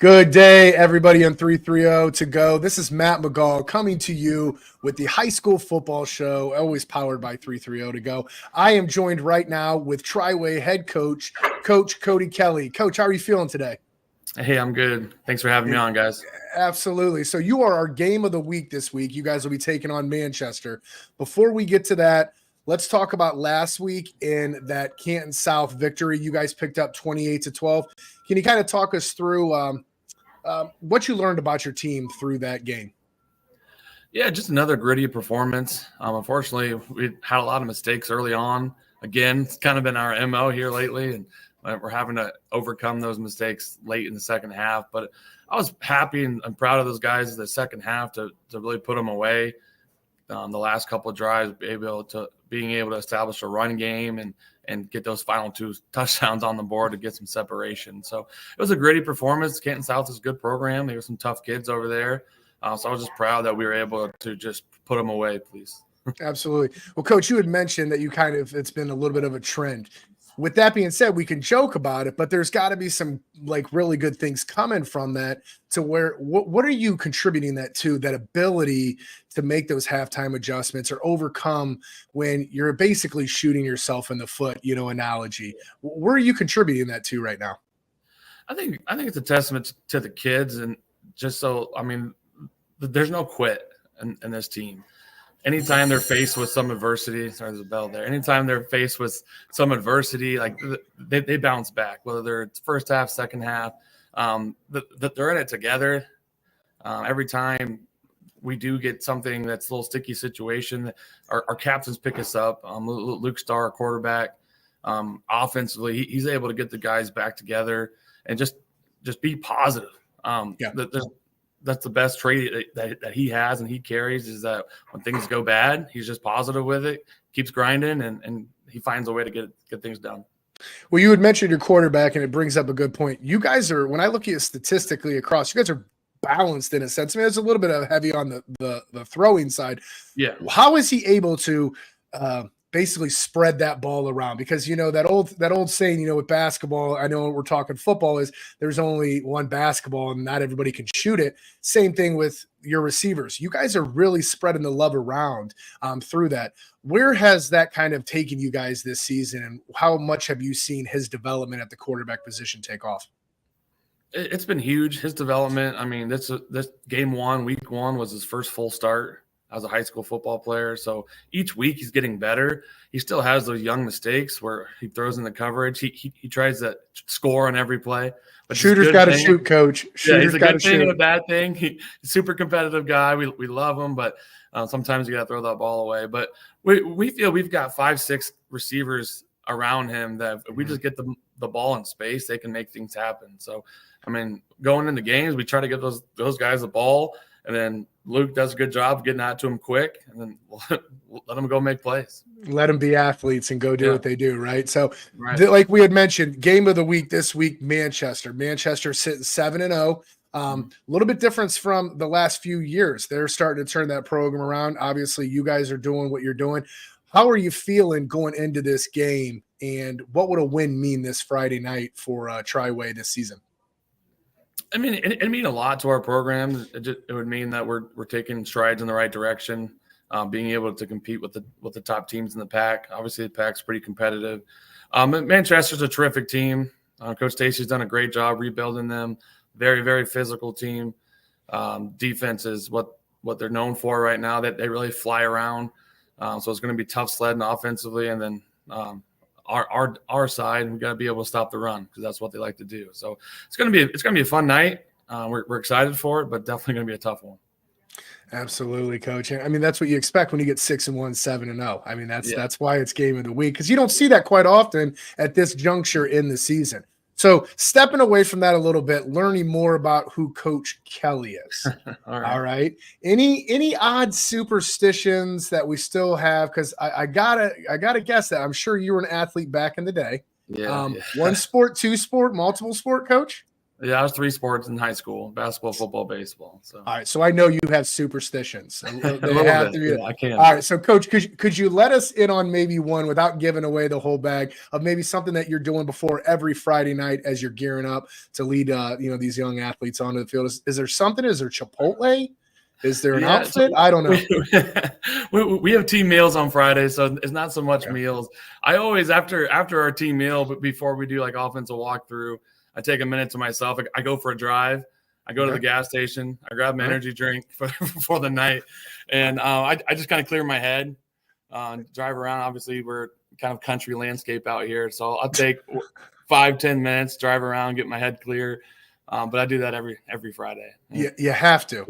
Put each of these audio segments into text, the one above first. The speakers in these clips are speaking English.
Good day, everybody on 330 to go. This is Matt Magaw coming to you with the high school football show, always powered by 330 to go. I am joined right now with Triway head coach, Coach Cody Kelly. Coach, how are you feeling today? Hey, I'm good. Thanks for having me on, guys. Absolutely. So you are our game of the week this week. You guys will be taking on Manchester. Before we get to that, let's talk about last week in that Canton South victory. You guys picked up 28-12. Can you kind of talk us through what you learned about your team through that game? Yeah, just another gritty performance. Unfortunately, we had a lot of mistakes early on. Again, it's kind of been our MO here lately, and we're having to overcome those mistakes late in the second half. But I was happy and I'm proud of those guys in the second half to really put them away. The last couple of drives, being able to establish a run game and get those final two touchdowns on the board to get some separation. So it was a gritty performance. Canton South is a good program. There were some tough kids over there. So I was just proud that we were able to just put them away, please. Absolutely. Well, Coach, you had mentioned that it's been a little bit of a trend. With that being said, we can joke about it, but there's got to be some really good things coming from that to where what are you contributing that to, that ability to make those halftime adjustments or overcome when you're basically shooting yourself in the foot, analogy. Where are you contributing that to right now? I think it's a testament to the kids, and just there's no quit in this team. Anytime they're faced with some adversity, sorry, there's a bell there. Anytime they're faced with some adversity, they bounce back, whether it's first half, second half. They're in it together. Every time we do get something that's a little sticky situation, our captains pick us up. Luke Starr, our quarterback, offensively, he's able to get the guys back together and just be positive. That's the best trait that he has and he carries, is that when things go bad, he's just positive with it, keeps grinding, and he finds a way to get things done. Well, you had mentioned your quarterback, and it brings up a good point. You guys are, when I look at you statistically across, you guys are balanced in a sense. I mean, it's a little bit of heavy on the throwing side. Yeah. How is he able to basically spread that ball around? Because that old saying, with basketball, I know we're talking football, is there's only one basketball and not everybody can shoot it. Same thing with your receivers. You guys are really spreading the love around through that. Where has that kind of taken you guys this season, and how much have you seen his development at the quarterback position take off? It's been huge, his development. I mean, this game one, week one, was his first full start as a high school football player. So each week he's getting better. He still has those young mistakes where he throws in the coverage. He tries to score on every play. But shooter's got to shoot, coach. He's a good thing and a bad thing. He's a super competitive guy. We love him, but sometimes you got to throw that ball away. But we feel we've got 5-6 receivers around him that if we just get the ball in space, they can make things happen. So, I mean, going into games, we try to get those guys the ball, and then Luke does a good job of getting out to him quick, and then we'll let them go make plays. Let them be athletes and go do what they do, right? So, right. Like we had mentioned, game of the week this week, Manchester. Manchester sitting 7-0. A little bit difference from the last few years. They're starting to turn that program around. Obviously, you guys are doing what you're doing. How are you feeling going into this game, and what would a win mean this Friday night for Triway this season? I mean, it mean a lot to our program. It would mean that we're taking strides in the right direction, being able to compete with the top teams in the pack. Obviously, the pack's pretty competitive. Manchester's a terrific team. Coach Stacy's done a great job rebuilding them. Very, very physical team. Defense is what they're known for right now. That they really fly around. So it's going to be tough sledding offensively, and then our side, we got to be able to stop the run, because that's what they like to do. So it's going to be a fun night. We're excited for it, but definitely going to be a tough one. Absolutely, Coach. I mean, that's what you expect when you get 6-1, 7-0. I mean, that's why it's game of the week, because you don't see that quite often at this juncture in the season. So stepping away from that a little bit, learning more about who Coach Kelly is. All right. Any odd superstitions that we still have? Because I gotta guess that I'm sure you were an athlete back in the day. Yeah. One sport, two sport, multiple sport, Coach? Yeah, I was 3 sports in high school: basketball, football, baseball. So All right, so I know you have superstitions. a They little have bit. to be. Yeah, I can. All right, so Coach, could you let us in on maybe one without giving away the whole bag of maybe something that you're doing before every Friday night as you're gearing up to lead, these young athletes onto the field? Is there something? Is there Chipotle? Is there an Yeah, so outfit? I don't know. we have team meals on Friday, so it's not so much meals. I always after our team meal, but before we do like offensive walkthrough, I take a minute to myself. I go for a drive. I go to the gas station. I grab an energy drink for the night, and I just kind of clear my head, drive around. Obviously, we're kind of country landscape out here, so I'll take 5-10 minutes, drive around, get my head clear. But I do that every Friday. You have to,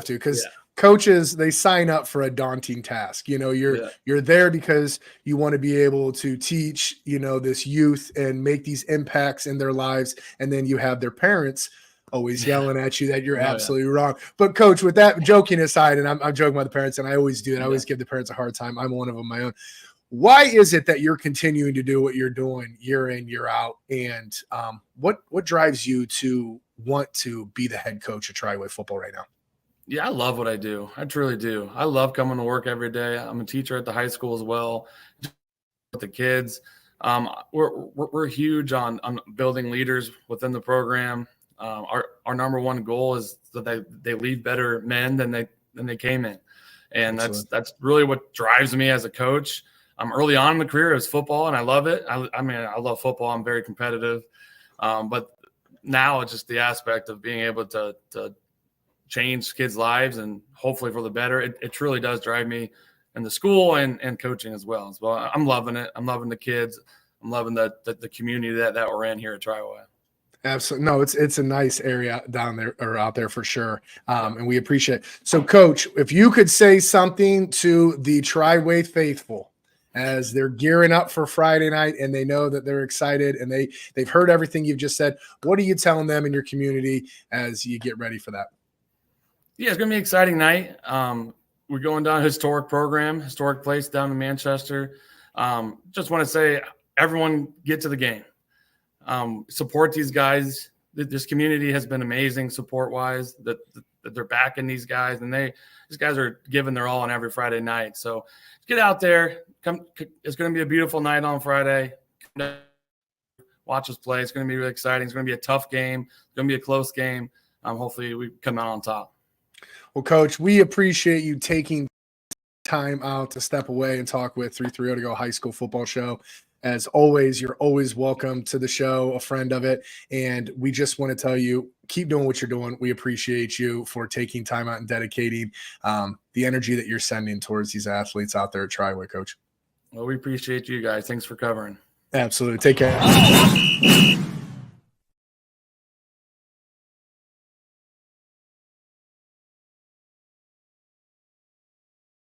because coaches, they sign up for a daunting task. You're there because you want to be able to teach, this youth and make these impacts in their lives. And then you have their parents always yelling at you that you're absolutely wrong. But Coach, with that, joking aside, and I'm joking about the parents, and I always do it. I always give the parents a hard time. I'm one of them, my own. Why is it that you're continuing to do what you're doing year in, year out? And what drives you to want to be the head coach of Triway football right now? Yeah, I love what I do. I truly do. I love coming to work every day. I'm a teacher at the high school as well with the kids. We're huge on building leaders within the program. Our number one goal is that they leave better men than they came in, and that's really what drives me as a coach. Early on in the career, it was football, and I love it. I love football. I'm very competitive, but now it's just the aspect of being able to change kids' lives and hopefully for the better. It truly does drive me in the school and coaching as well. So I'm loving it. I'm loving the kids. I'm loving the community that we're in here at Triway. Absolutely. No, it's a nice area down there or out there for sure. And we appreciate it. So Coach, if you could say something to the Triway faithful as they're gearing up for Friday night and they know that they're excited and they've heard everything you've just said, what are you telling them in your community as you get ready for that? Yeah, it's going to be an exciting night. We're going down a historic place down in Manchester. Just want to say, everyone get to the game. Support these guys. This community has been amazing support-wise, that they're backing these guys, and these guys are giving their all on every Friday night. So get out there. It's going to be a beautiful night on Friday. Watch us play. It's going to be really exciting. It's going to be a tough game. It's going to be a close game. Hopefully we come out on top. Well, Coach, we appreciate you taking time out to step away and talk with 330 to Go High School Football Show. As always, you're always welcome to the show, a friend of it. And we just want to tell you, keep doing what you're doing. We appreciate you for taking time out and dedicating the energy that you're sending towards these athletes out there at Triway, Coach. Well, we appreciate you guys. Thanks for covering. Absolutely. Take care.